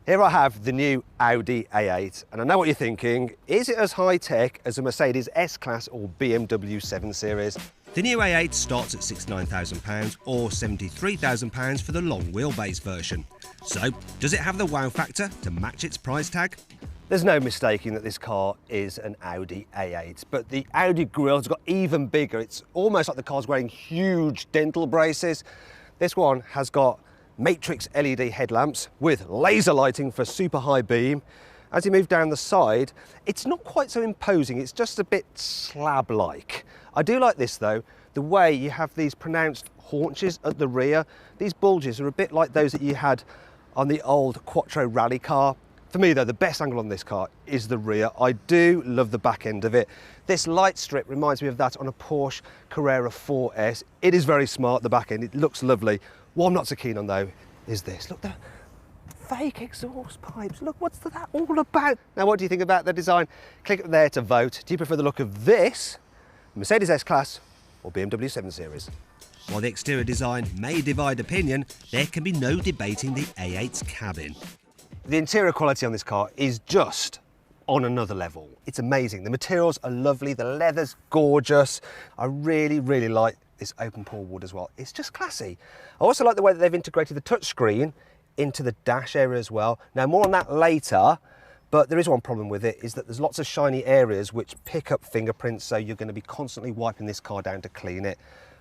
Here I have the new Audi A8, and I know what you're thinking. Is it as high-tech as a Mercedes S-Class or BMW 7 Series? The new A8 starts at £69,000 or £73,000 for the long wheelbase version. So, does it have the wow factor to match its price tag? There's no mistaking that this car is an Audi A8, but the Audi grille's got even bigger. It's almost like the car's wearing huge dental braces. This one has got matrix LED headlamps with laser lighting for super high beam. As you move down the side, it's not quite so imposing, it's just a bit slab-like. I do like this though, the way you have these pronounced haunches at the rear. These bulges are a bit like those that you had on the old Quattro rally car. For me though, the best angle on this car is the rear. I do love the back end of it. This light strip reminds me of that on a Porsche Carrera 4S. It is very smart, the back end, it looks lovely. What I'm not so keen on though is this. Look, the fake exhaust pipes. Look, what's that all about? Now, what do you think about the design? Click up there to vote. Do you prefer the look of this, Mercedes S-Class or BMW 7 Series? While the exterior design may divide opinion, there can be no debating the A8's cabin. The interior quality on this car is just on another level. It's amazing. The materials are lovely. The leather's gorgeous. I really, really like this open pore wood as well. It's just classy. I also like the way that they've integrated the touchscreen into the dash area as well. Now, more on that later, but there is one problem with it, is that there's lots of shiny areas which pick up fingerprints, so you're going to be constantly wiping this car down to clean it.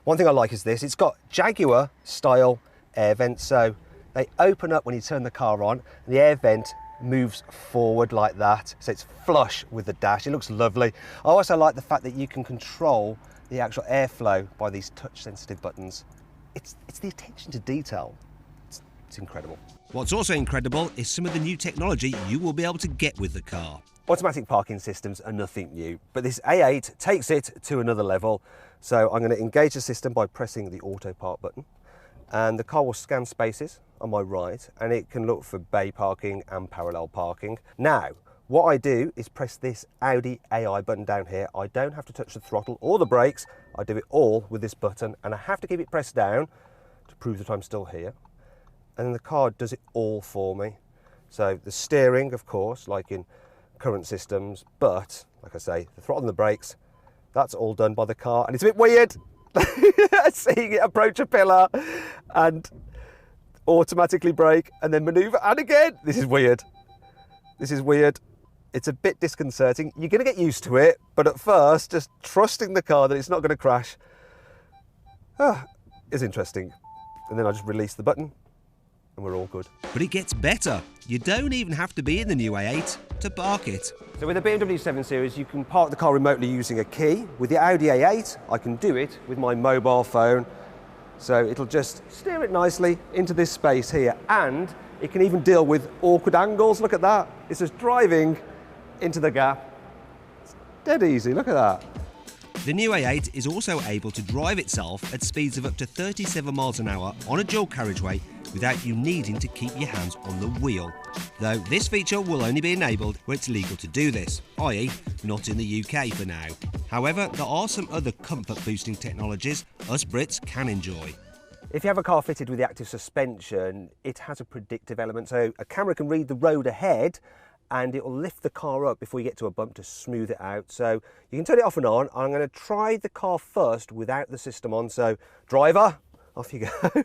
One thing I like is this. It's got Jaguar style air vents, so they open up when you turn the car on, and the air vent moves forward like that, so it's flush with the dash. It looks lovely. I also like the fact that you can control the actual airflow by these touch sensitive buttons. It's the attention to detail. It's incredible. What's also incredible is some of the new technology you will be able to get with the car. Automatic parking systems are nothing new, but this A8 takes it to another level. So I'm going to engage the system by pressing the auto park button, and the car will scan spaces on my right, and it can look for bay parking and parallel parking. Now, what I do is press this Audi AI button down here. I don't have to touch the throttle or the brakes. I do it all with this button, and I have to keep it pressed down to prove that I'm still here. And then the car does it all for me. So the steering, of course, like in current systems, but like I say, the throttle and the brakes, that's all done by the car. And it's a bit weird seeing it approach a pillar and automatically brake and then maneuver, and again, this is weird. This is weird. It's a bit disconcerting. You're going to get used to it, but at first, just trusting the car that it's not going to crash is interesting. And then I just release the button and we're all good. But it gets better. You don't even have to be in the new A8 to park it. So with the BMW 7 Series, you can park the car remotely using a key. With the Audi A8, I can do it with my mobile phone. So it'll just steer it nicely into this space here, and it can even deal with awkward angles. Look at that. It's just driving into the gap. It's dead easy, look at that. The new A8 is also able to drive itself at speeds of up to 37 miles an hour on a dual carriageway without you needing to keep your hands on the wheel. Though this feature will only be enabled where it's legal to do this, i.e. not in the UK for now. However, there are some other comfort boosting technologies us Brits can enjoy. If you have a car fitted with the active suspension, it has a predictive element, so a camera can read the road ahead and it will lift the car up before you get to a bump to smooth it out. So you can turn it off and on. I'm going to try the car first without the system on. So driver, off you go.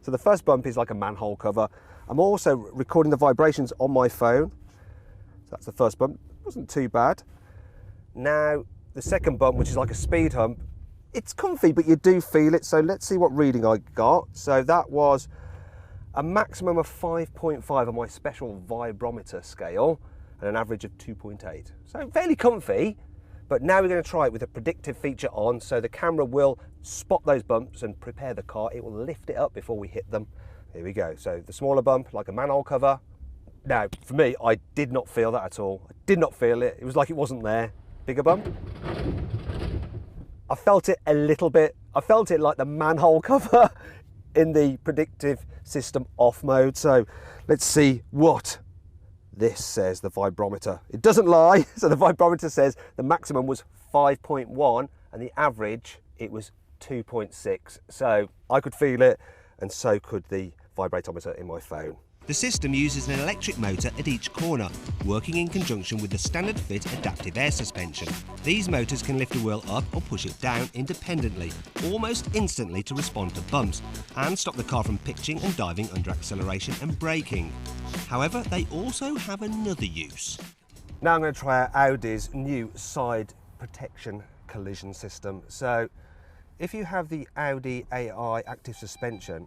So the first bump is like a manhole cover. I'm also recording the vibrations on my phone. So that's the first bump. Wasn't too bad. Now the second bump, which is like a speed hump, it's comfy, but you do feel it. So let's see what reading I got. So that was a maximum of 5.5 on my special vibrometer scale and an average of 2.8. So fairly comfy, but now we're going to try it with a predictive feature on, so the camera will spot those bumps and prepare the car. It will lift it up before we hit them. Here we go. So the smaller bump, like a manhole cover. Now, for me, I did not feel that at all. I did not feel it. It was like it wasn't there. Bigger bump. I felt it a little bit. I felt it like the manhole cover in the predictive system off mode. So let's see what this says, the vibrometer. It doesn't lie. So the vibrometer says the maximum was 5.1 and the average, it was 2.6. So I could feel it, and so could the vibratometer in my phone. The system uses an electric motor at each corner, working in conjunction with the standard fit adaptive air suspension. These motors can lift a wheel up or push it down independently, almost instantly to respond to bumps, and stop the car from pitching and diving under acceleration and braking. However, they also have another use. Now I'm going to try out Audi's new side protection collision system. So if you have the Audi AI active suspension,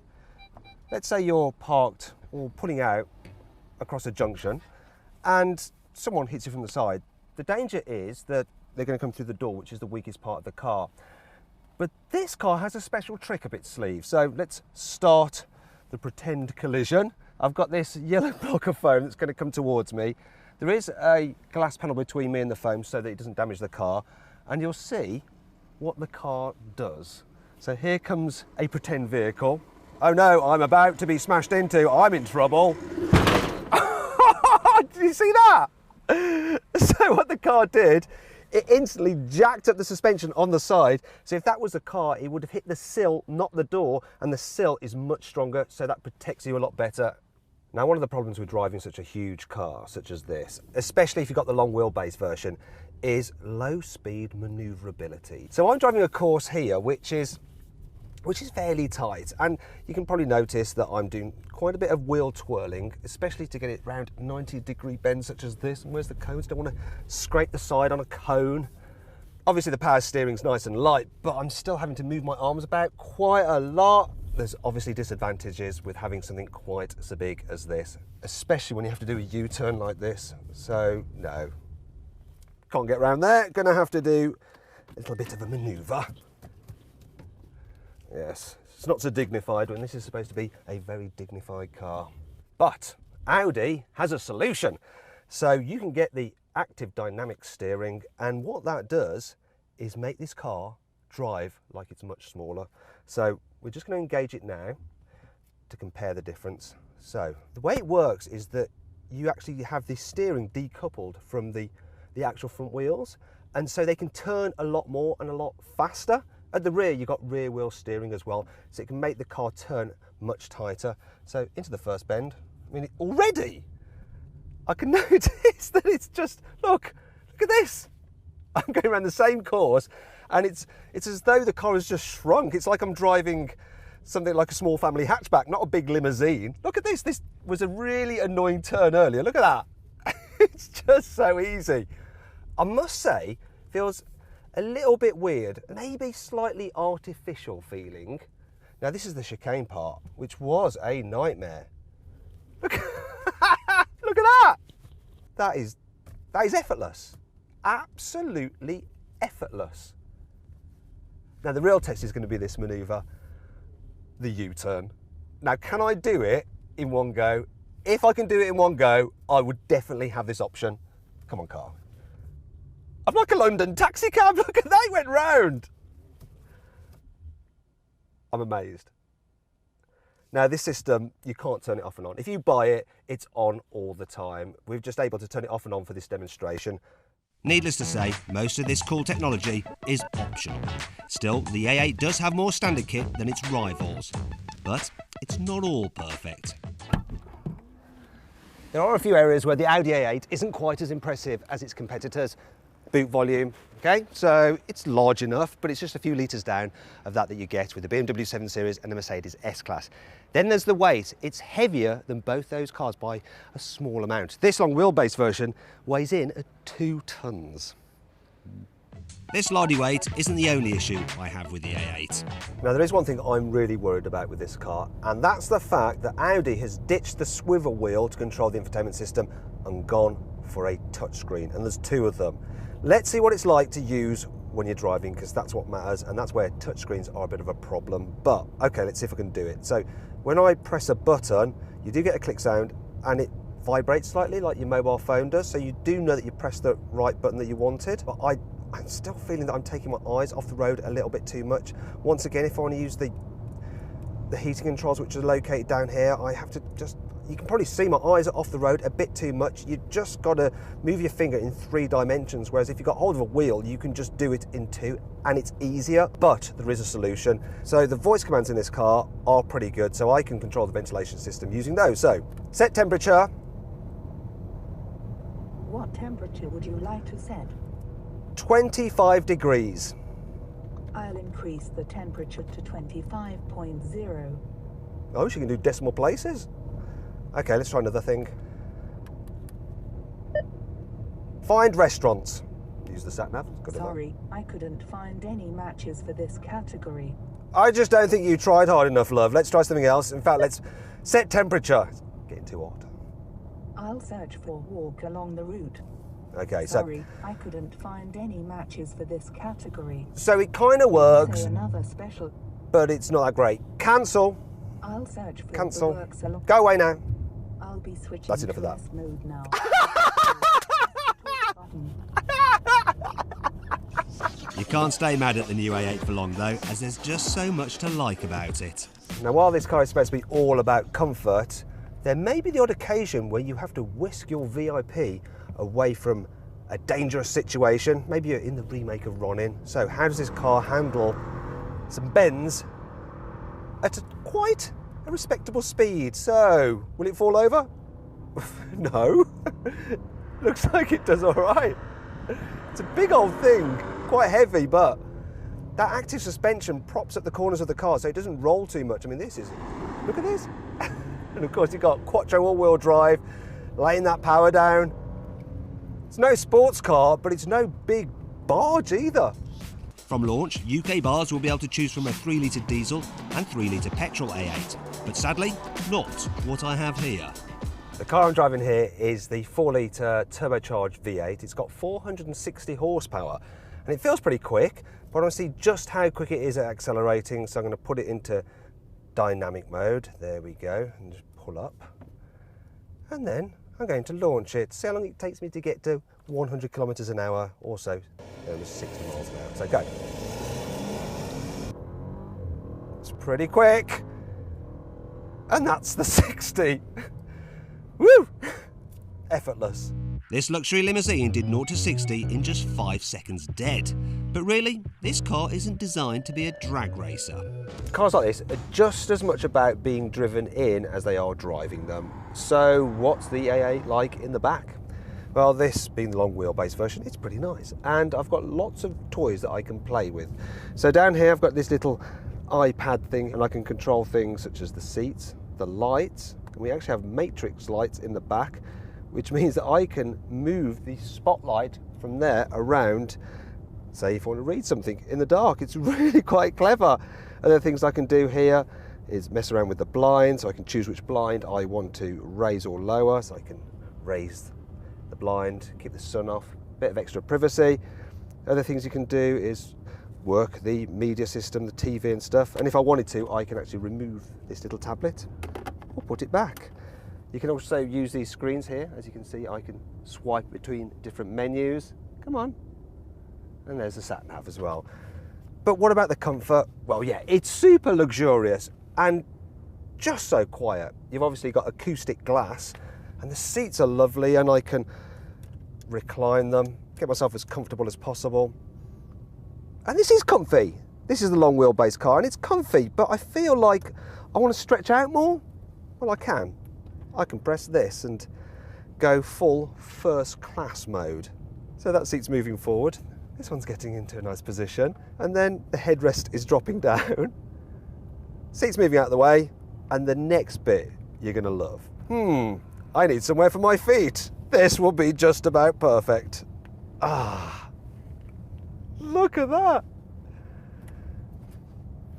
let's say you're parked or pulling out across a junction and someone hits you from the side. The danger is that they're going to come through the door, which is the weakest part of the car. But this car has a special trick up its sleeve. So let's start the pretend collision. I've got this yellow block of foam that's going to come towards me. There is a glass panel between me and the foam so that it doesn't damage the car, and you'll see what the car does. So here comes a pretend vehicle. Oh no, I'm about to be smashed into. I'm in trouble. Did you see that? So what the car did, it instantly jacked up the suspension on the side. So if that was a car, it would have hit the sill, not the door, and the sill is much stronger, so that protects you a lot better. Now, one of the problems with driving such a huge car, such as this, especially if you've got the long wheelbase version, is low speed manoeuvrability. So I'm driving a course here, which is fairly tight, and you can probably notice that I'm doing quite a bit of wheel twirling, especially to get it round 90-degree bends such as this. And where's the cones? Don't want to scrape the side on a cone. Obviously the power steering's nice and light, but I'm still having to move my arms about quite a lot. There's obviously disadvantages with having something quite so big as this, especially when you have to do a U-turn like this. So no, can't get around there. Gonna have to do a little bit of a manoeuvre. Yes, it's not so dignified when this is supposed to be a very dignified car. But Audi has a solution. So you can get the active dynamic steering, and what that does is make this car drive like it's much smaller. So we're just going to engage it now to compare the difference. So the way it works is that you actually have the steering decoupled from the actual front wheels, and so they can turn a lot more and a lot faster. At the rear, you've got rear wheel steering as well, so it can make the car turn much tighter. So into the first bend, I mean, already I can notice that it's just, look at this. I'm going around the same course, and it's as though the car has just shrunk. It's like I'm driving something like a small family hatchback, not a big limousine. Look at this. This was a really annoying turn earlier. Look at that. It's just so easy. I must say, feels a little bit weird, maybe slightly artificial feeling. Now this is the chicane part, which was a nightmare. Look, look at that. That is effortless. Absolutely effortless. Now the real test is going to be this manoeuvre, the U-turn. Now, can I do it in one go? If I can do it in one go, I would definitely have this option. Come on, car. I'm like a London taxi cab. Look at that, it went round. I'm amazed. Now this system, you can't turn it off and on. If you buy it, it's on all the time. We're just able to turn it off and on for this demonstration. Needless to say, most of this cool technology is optional. Still, the A8 does have more standard kit than its rivals, but it's not all perfect. There are a few areas where the Audi A8 isn't quite as impressive as its competitors. Boot volume, okay, so it's large enough, but it's just a few litres down of that you get with the BMW 7 Series and the Mercedes S-Class. Then there's the weight. It's heavier than both those cars by a small amount. This long wheelbase version weighs in at 2 tonnes. This lardy weight isn't the only issue I have with the A8. Now there is one thing I'm really worried about with this car, and that's the fact that Audi has ditched the swivel wheel to control the infotainment system and gone for a touchscreen, and there's 2 of them. Let's see what it's like to use when you're driving, because that's what matters, and that's where touchscreens are a bit of a problem. But okay, let's see if I can do it. So when I press a button, you do get a click sound, and it vibrates slightly like your mobile phone does, so you do know that you pressed the right button that you wanted. But I'm still feeling that I'm taking my eyes off the road a little bit too much. Once again, if I want to use the heating controls, which are located down here, I have to just, You can probably see my eyes are off the road a bit too much. You just got to move your finger in 3 dimensions, whereas if you've got hold of a wheel, you can just do it in 2, and it's easier, but there is a solution. So the voice commands in this car are pretty good, so I can control the ventilation system using those. So, set temperature. What temperature would you like to set? 25 degrees. I'll increase the temperature to 25.0. Oh, she can do decimal places. Okay, let's try another thing. Find restaurants. Use the sat nav. Sorry, I couldn't find any matches for this category. I just don't think you tried hard enough, love. Let's try something else. In fact, let's set temperature. It's getting too hot. I'll search for walk along the route. Okay, Sorry, I couldn't find any matches for this category. So it kind of works, Say another special. but it's not that great. Cancel. I'll search for Cancel. the works along. Go away now. I'll be switching That's enough to of that. S mode now. You can't stay mad at the new A8 for long though, as there's just so much to like about it. Now, while this car is supposed to be all about comfort, there may be the odd occasion where you have to whisk your VIP away from a dangerous situation. Maybe you're in the remake of Ronin. So how does this car handle some bends at quite a respectable speed? So, will it fall over? No. Looks like it does all right. It's a big old thing, quite heavy, but that active suspension props up the corners of the car so it doesn't roll too much. I mean, look at this. And of course, you've got quattro all-wheel drive, laying that power down. It's no sports car, but it's no big barge either. From launch, UK bars will be able to choose from a 3-litre diesel and 3-litre petrol A8, but sadly, not what I have here. The car I'm driving here is the 4-litre turbocharged V8. It's got 460 horsepower, and it feels pretty quick, but I want to see just how quick it is at accelerating, so I'm going to put it into dynamic mode. There we go, and just pull up. And then I'm going to launch it. See how long it takes me to get to 100 kilometers an hour, or so, almost 60 miles an hour. So go. It's pretty quick. And that's the 60. Woo! Effortless. This luxury limousine did 0 to 60 in just 5 seconds dead. But really, this car isn't designed to be a drag racer. Cars like this are just as much about being driven in as they are driving them. So what's the AA like in the back? Well, this being the long wheelbase version, it's pretty nice. And I've got lots of toys that I can play with. So down here I've got this little iPad thing, and I can control things such as the seats, the lights, and we actually have matrix lights in the back, which means that I can move the spotlight from there around, say if I want to read something in the dark. It's really quite clever. Other things I can do here is mess around with the blind, so I can choose which blind I want to raise or lower, so I can raise the blind, keep the sun off, bit of extra privacy. Other things you can do is work the media system, the TV and stuff, and if I wanted to, I can actually remove this little tablet or put it back. You can also use these screens here. As you can see, I can swipe between different menus. Come on. And there's the sat nav as well. But what about the comfort? Well, yeah, it's super luxurious and just so quiet. You've obviously got acoustic glass, and the seats are lovely, and I can recline them, get myself as comfortable as possible. And this is comfy. This is the long wheelbase car, and it's comfy, but I feel like I want to stretch out more. Well, I can. I can press this and go full first class mode. So that seat's moving forward. This one's getting into a nice position. And then the headrest is dropping down. Seat's moving out of the way. And the next bit you're gonna love. I need somewhere for my feet. This will be just about perfect. Ah, look at that.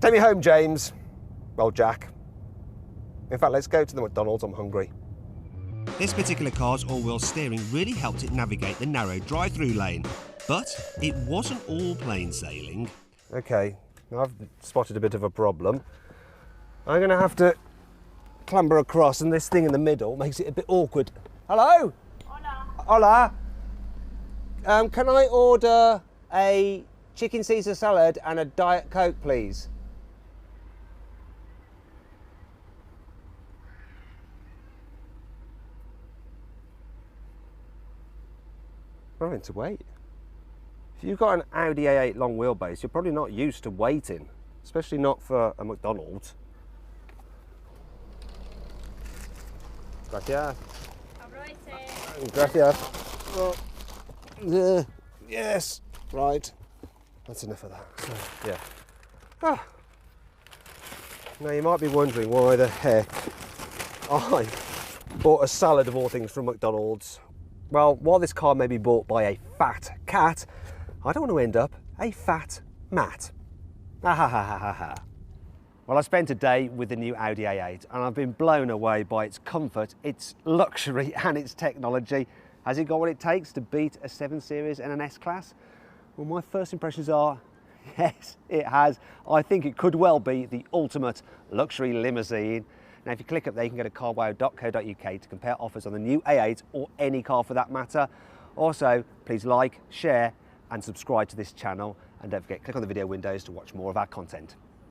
Take me home, James. Well, Jack. In fact, let's go to the McDonald's, I'm hungry. This particular car's all-wheel steering really helped it navigate the narrow drive-through lane, but it wasn't all plain sailing. Okay, now I've spotted a bit of a problem. I'm gonna have to clamber across, and this thing in the middle makes it a bit awkward. Hello? Hola. Hola. Can I order a chicken Caesar salad and a Diet Coke, please? I'm having to wait. If you've got an Audi A8 long wheelbase, you're probably not used to waiting, especially not for a McDonald's. Gracias. Gracias. Oh. Yeah. Yes. Right. That's enough of that. So, yeah. Ah. Now you might be wondering why the heck I bought a salad of all things from McDonald's. Well, while this car may be bought by a fat cat, I don't want to end up a fat Matt. Ha ha ha ha ha. Well, I spent a day with the new Audi A8 and I've been blown away by its comfort, its luxury and its technology. Has it got what it takes to beat a 7 Series and an S-Class? Well, my first impressions are, yes, it has. I think it could well be the ultimate luxury limousine. Now, if you click up there, you can go to carwow.co.uk to compare offers on the new A8 or any car for that matter. Also, please like, share and subscribe to this channel. And don't forget, click on the video windows to watch more of our content.